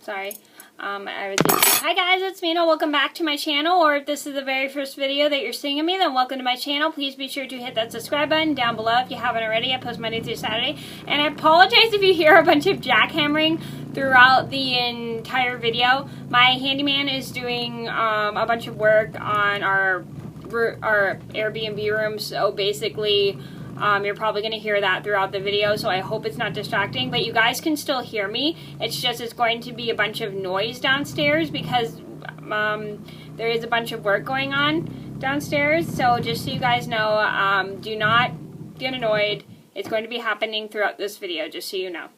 Sorry. Hi guys, it's Mena. Welcome back to my channel, or if this is the very first video that you're seeing of me, then welcome to my channel. Please be sure to hit that subscribe button down below if you haven't already. I post Monday through Saturday. And I apologize if you hear a bunch of jackhammering throughout the entire video. My handyman is doing a bunch of work on our Airbnb room, so basically you're probably going to hear that throughout the video, so I hope it's not distracting, but you guys can still hear me. It's just it's going to be a bunch of noise downstairs because there is a bunch of work going on downstairs, so just so you guys know, do not get annoyed. It's going to be happening throughout this video, just so you know.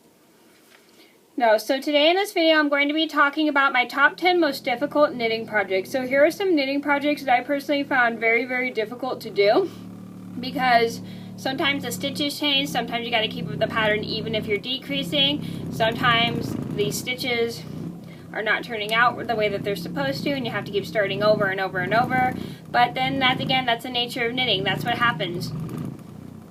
So today in this video I'm going to be talking about my top 10 most difficult knitting projects. So here are some knitting projects that I personally found very, very difficult to do because sometimes the stitches change, sometimes you got to keep up the pattern even if you're decreasing, sometimes the stitches are not turning out the way that they're supposed to and you have to keep starting over and over and over, but then that's the nature of knitting. That's what happens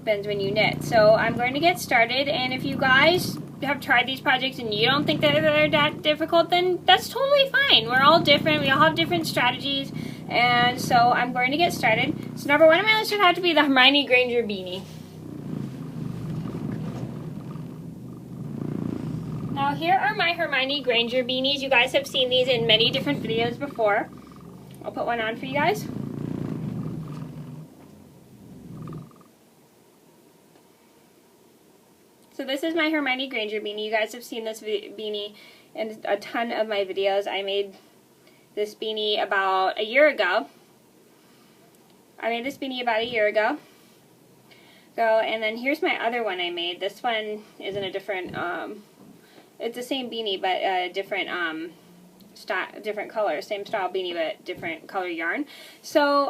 when you knit. So I'm going to get started, and if you guys have tried these projects and you don't think that they're that difficult, then that's totally fine. We're all different, we all have different strategies, and so I'm going to get started. So number one on my list would have to be the Hermione Granger beanie. Now here are my Hermione Granger beanies. You guys have seen these in many different videos before. I'll put one on for you guys. So this is my Hermione Granger beanie. You guys have seen this beanie in a ton of my videos. I made this beanie about a year ago. And then here's my other one I made. This one is in a different, it's the same beanie but different different color. Same style beanie but different color yarn. So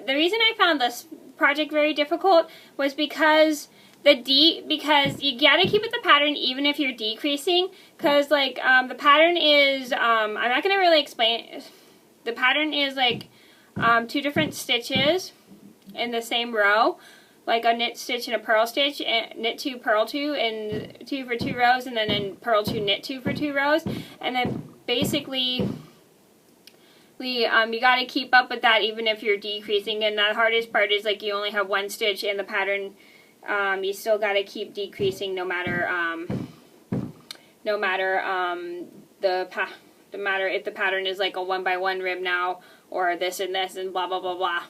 the reason I found this project very difficult was because because you gotta keep with the pattern even if you're decreasing, because like the pattern is I'm not gonna really explain. The pattern is like two different stitches in the same row, like a knit stitch and a purl stitch, and knit 2, purl 2, and 2 for 2 rows, and then in purl 2, knit 2 for 2 rows, and then basically you got to keep up with that even if you're decreasing. And the hardest part is like you only have one stitch in the pattern. You still got to keep decreasing no matter if the pattern is like a 1 by 1 rib now, or this and this and blah blah blah blah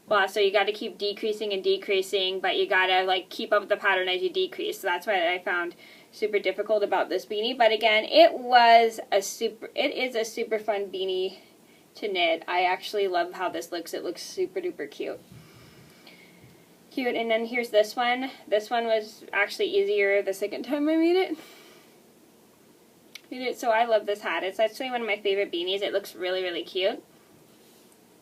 blah. So you got to keep decreasing and decreasing, but you got to like keep up with the pattern as you decrease. So that's what I found super difficult about this beanie. But again, it is a super fun beanie to knit. I actually love how this looks. It looks super duper cute. And then here's this one. This one was actually easier the second time I made it. So I love this hat. It's actually one of my favorite beanies. It looks really, really cute.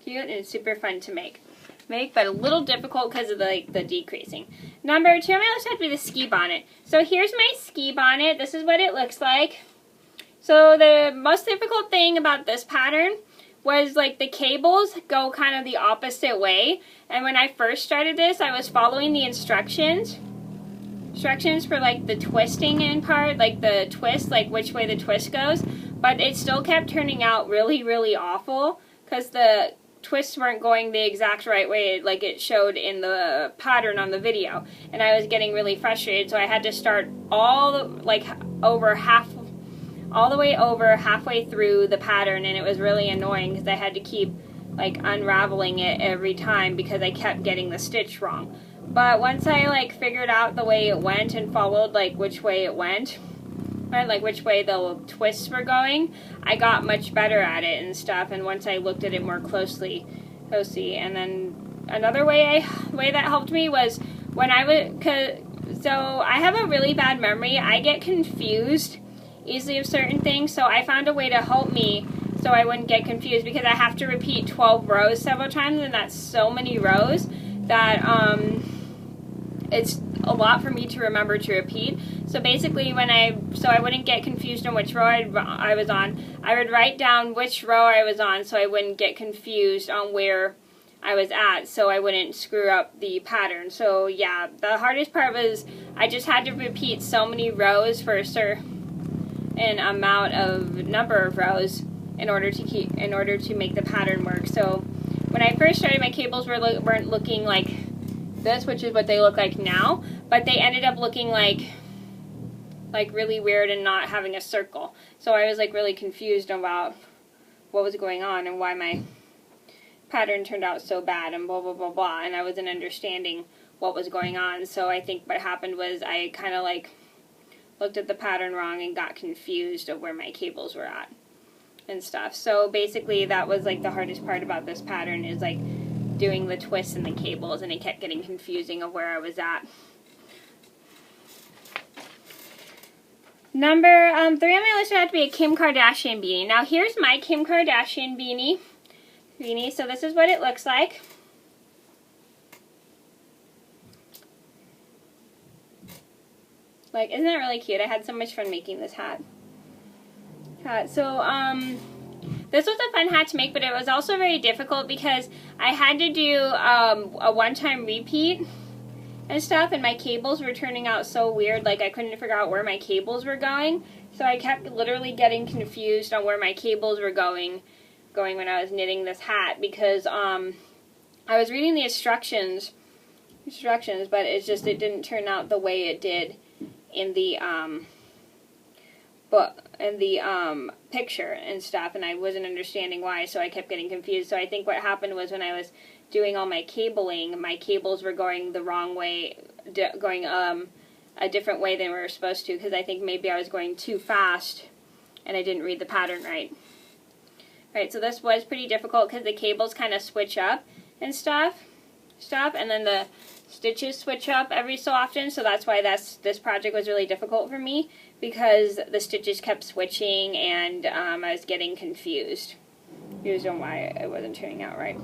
And it's super fun to make, but a little difficult because of the decreasing. Number 2 on my list had to be the ski bonnet. So here's my ski bonnet. This is what it looks like. So the most difficult thing about this pattern was like the cables go kind of the opposite way, and when I first started this I was following the instructions for like the twisting in part, like the twist, like which way the twist goes, but it still kept turning out really, really awful because the twists weren't going the exact right way like it showed in the pattern on the video, and I was getting really frustrated, so I had to start all the way over halfway through the pattern, and it was really annoying because I had to keep like unraveling it every time because I kept getting the stitch wrong. But once I like figured out the way it went and followed like which way it went, right, like which way the twists were going, I got much better at it and stuff. And once I looked at it more closely, and then another way that helped me was when so I have a really bad memory. I get confused easily of certain things, so I found a way to help me so I wouldn't get confused, because I have to repeat 12 rows several times, and that's so many rows that it's a lot for me to remember to repeat. So basically so I wouldn't get confused on which row I was on, I would write down which row I was on so I wouldn't get confused on where I was at, so I wouldn't screw up the pattern. So yeah, the hardest part was I just had to repeat so many rows for an number of rows in order to make the pattern work. So when I first started, my cables weren't looking like this, which is what they look like now, but they ended up looking like really weird and not having a circle. So I was like really confused about what was going on and why my pattern turned out so bad and blah blah blah blah, and I wasn't understanding what was going on. So I think what happened was I kind of like looked at the pattern wrong and got confused of where my cables were at and stuff. So basically that was like the hardest part about this pattern, is like doing the twists and the cables, and it kept getting confusing of where I was at. Number 3 on my list would have to be a Kim Kardashian beanie. Now here's my Kim Kardashian beanie. So this is what it looks like. Like, isn't that really cute? I had so much fun making this hat. This was a fun hat to make, but it was also very difficult because I had to do a one-time repeat and stuff, and my cables were turning out so weird. Like, I couldn't figure out where my cables were going, so I kept literally getting confused on where my cables were going when I was knitting this hat, because I was reading the instructions, but it didn't turn out the way it did in the picture and stuff, and I wasn't understanding why, so I kept getting confused. So I think what happened was when I was doing all my cabling, my cables were going the wrong way, going a different way than we were supposed to, because I think maybe I was going too fast and I didn't read the pattern right. Right, so this was pretty difficult because the cables kind of switch up and stuff, and then the stitches switch up every so often, so that's why this project was really difficult for me, because the stitches kept switching and I was getting confused. Here's why it wasn't turning out right.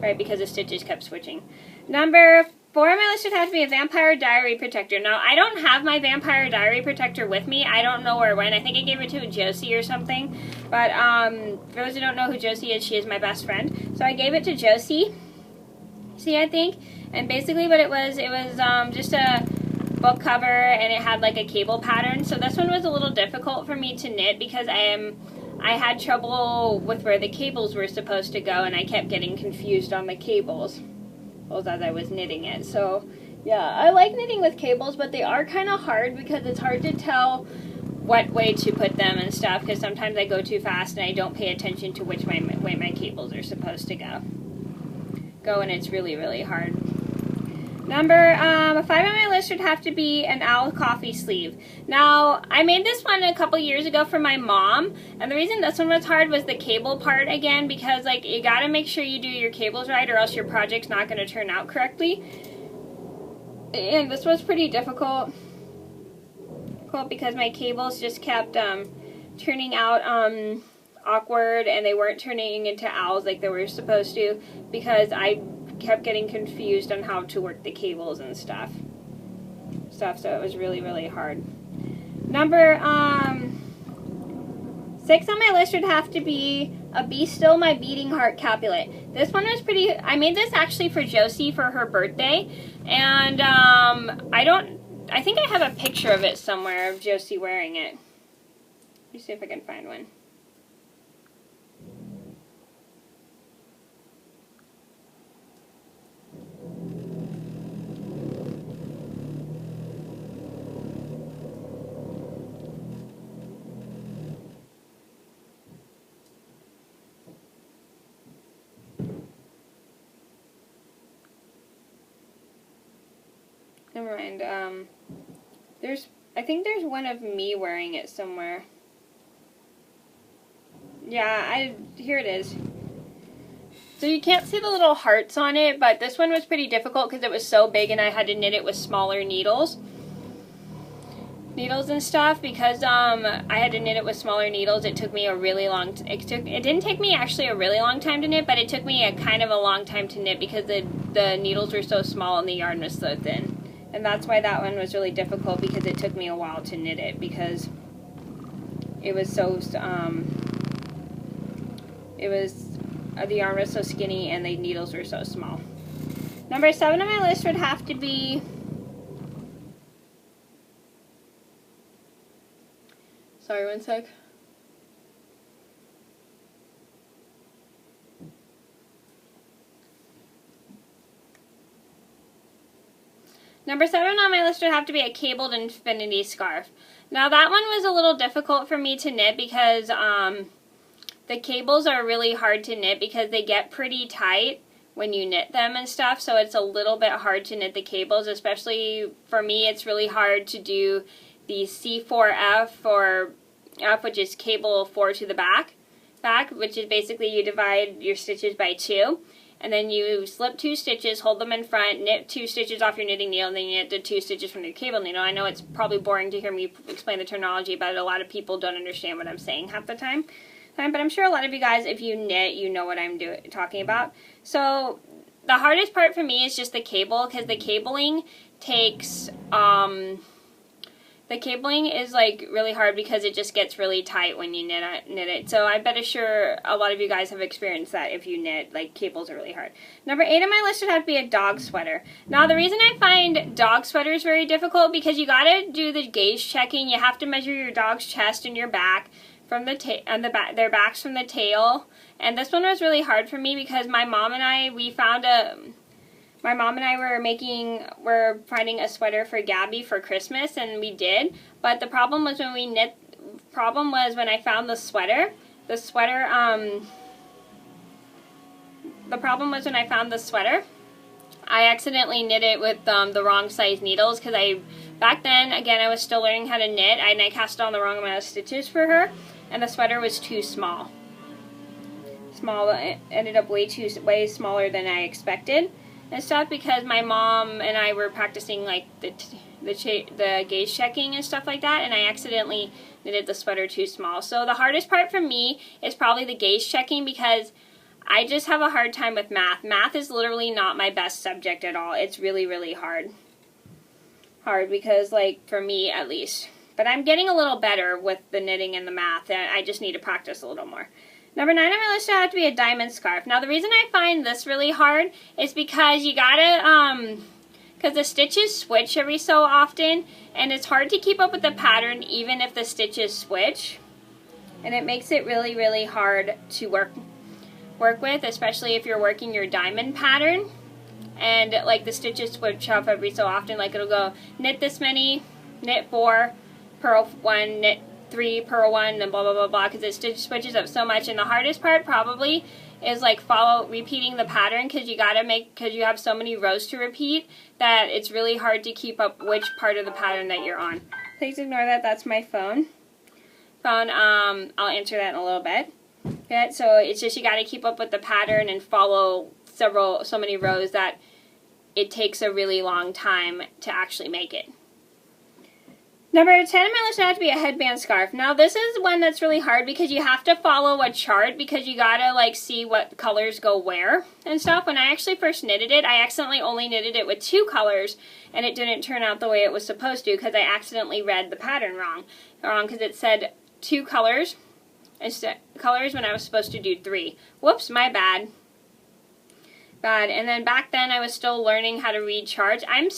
Right, because the stitches kept switching. Number 4 on my list would have to be a Vampire Diary protector. Now, I don't have my Vampire Diary protector with me. I don't know where it went. I think I gave it to Josie or something. But for those who don't know who Josie is, she is my best friend. So I gave it to Josie. See, I think. And basically what it was just a book cover, and it had like a cable pattern. So this one was a little difficult for me to knit because I had trouble with where the cables were supposed to go, and I kept getting confused on the cables as I was knitting it. So yeah, I like knitting with cables, but they are kind of hard because it's hard to tell what way to put them and stuff, because sometimes I go too fast and I don't pay attention to which way my cables are supposed to go, and it's really, really hard. Number 5 on my list would have to be an owl coffee sleeve. Now, I made this one a couple years ago for my mom, and the reason this one was hard was the cable part again, because like you gotta make sure you do your cables right or else your project's not gonna turn out correctly. And this was pretty difficult because my cables just kept turning out awkward, and they weren't turning into owls like they were supposed to, because I kept getting confused on how to work the cables and stuff, so it was really, really hard. Number 6 on my list would have to be a Be Still My Beating Heart Capulet. This one was pretty, I made this actually for Josie for her birthday, and I think I have a picture of it somewhere of Josie wearing it. Let me see if I can find one. Never mind. I think there's one of me wearing it somewhere. Yeah, here it is. So you can't see the little hearts on it, but this one was pretty difficult because it was so big and I had to knit it with smaller needles and stuff, because I had to knit it with smaller needles. It took me a really long it didn't take me actually a really long time to knit, but it took me a kind of a long time to knit because the needles were so small and the yarn was so thin. And that's why that one was really difficult, because it took me a while to knit it, because it was so the yarn was so skinny and the needles were so small. Number 7 on my list would have to be Sorry, one sec. Number 7 on my list would have to be a cabled infinity scarf. Now that one was a little difficult for me to knit because the cables are really hard to knit because they get pretty tight when you knit them and stuff, so it's a little bit hard to knit the cables, especially for me. It's really hard to do the C4F, or F, which is cable 4 to the back, which is basically you divide your stitches by 2. And then you slip 2 stitches, hold them in front, knit 2 stitches off your knitting needle, and then you knit the 2 stitches from your cable needle. I know it's probably boring to hear me explain the terminology, but a lot of people don't understand what I'm saying half the time. But I'm sure a lot of you guys, if you knit, you know what I'm talking about. So the hardest part for me is just the cable, because the cabling takes, the cabling is like really hard because it just gets really tight when you knit it. So I bet sure a lot of you guys have experienced that if you knit, like cables are really hard. Number 8 on my list would have to be a dog sweater. Now the reason I find dog sweaters very difficult, because you gotta do the gauge checking. You have to measure your dog's chest and your back from their backs from the tail. And this one was really hard for me because my mom and I, were finding a sweater for Gabby for Christmas, and we did. But the problem was when I found the sweater. I accidentally knit it with the wrong size needles, because back then, again, I was still learning how to knit, and I cast on the wrong amount of stitches for her, and the sweater was too small. It ended up way smaller than I expected and stuff, because my mom and I were practicing like the gauge checking and stuff like that, and I accidentally knitted the sweater too small. So the hardest part for me is probably the gauge checking, because I just have a hard time with math. Math is literally not my best subject at all. It's really, really hard. Because, like, for me at least. But I'm getting a little better with the knitting and the math, and I just need to practice a little more. Number 9 on my list would have to be a diamond scarf. Now the reason I find this really hard is because you gotta, because the stitches switch every so often, and it's hard to keep up with the pattern even if the stitches switch. And it makes it really, really hard to work with, especially if you're working your diamond pattern. And like the stitches switch up every so often, like it'll go knit this many, knit 4, purl 1, knit 3, purl 1, and blah blah blah blah, because it switches up so much. And the hardest part probably is like repeating the pattern, because you have so many rows to repeat that it's really hard to keep up which part of the pattern that you're on. Please ignore that. That's my phone. I'll answer that in a little bit. Okay, so it's just you got to keep up with the pattern and follow so many rows that it takes a really long time to actually make it. Number 10 on my list would have to be a headband scarf. Now this is one that's really hard because you have to follow a chart, because you gotta like see what colors go where and stuff. When I actually first knitted it, I accidentally only knitted it with 2 colors, and it didn't turn out the way it was supposed to, because I accidentally read the pattern wrong, because it said 2 colors when I was supposed to do 3. Whoops, my bad. And then back then I was still learning how to read charts. I'm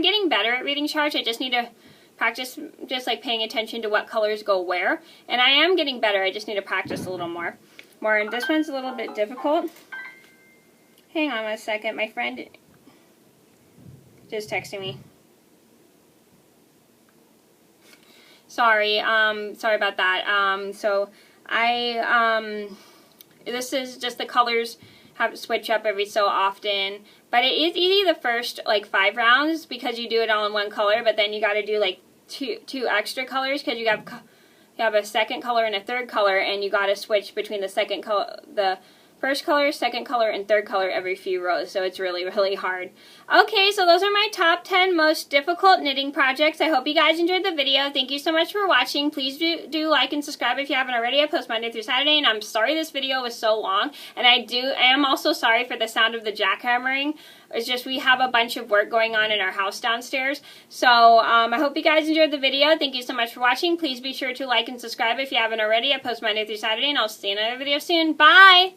getting better at reading charts. I just need to practice just like paying attention to what colors go where. And I am getting better. I just need to practice a little more. And this one's a little bit difficult. Hang on a second. My friend just texting me. Sorry about that. This is just the colors have to switch up every so often, but it is easy the first like 5 rounds because you do it all in one color, but then you got to do like two extra colors, because you have a second color and a third color, and you got to switch between the first color, second color, and third color every few rows, so it's really, really hard. Okay, so those are my top 10 most difficult knitting projects. I hope you guys enjoyed the video. Thank you so much for watching. Please do like and subscribe if you haven't already. I post Monday through Saturday, and I'm sorry this video was so long, and I am also sorry for the sound of the jackhammering. It's just we have a bunch of work going on in our house downstairs. So I hope you guys enjoyed the video. Thank you so much for watching. Please be sure to like and subscribe if you haven't already. I post Monday through Saturday, and I'll see you in another video soon. Bye!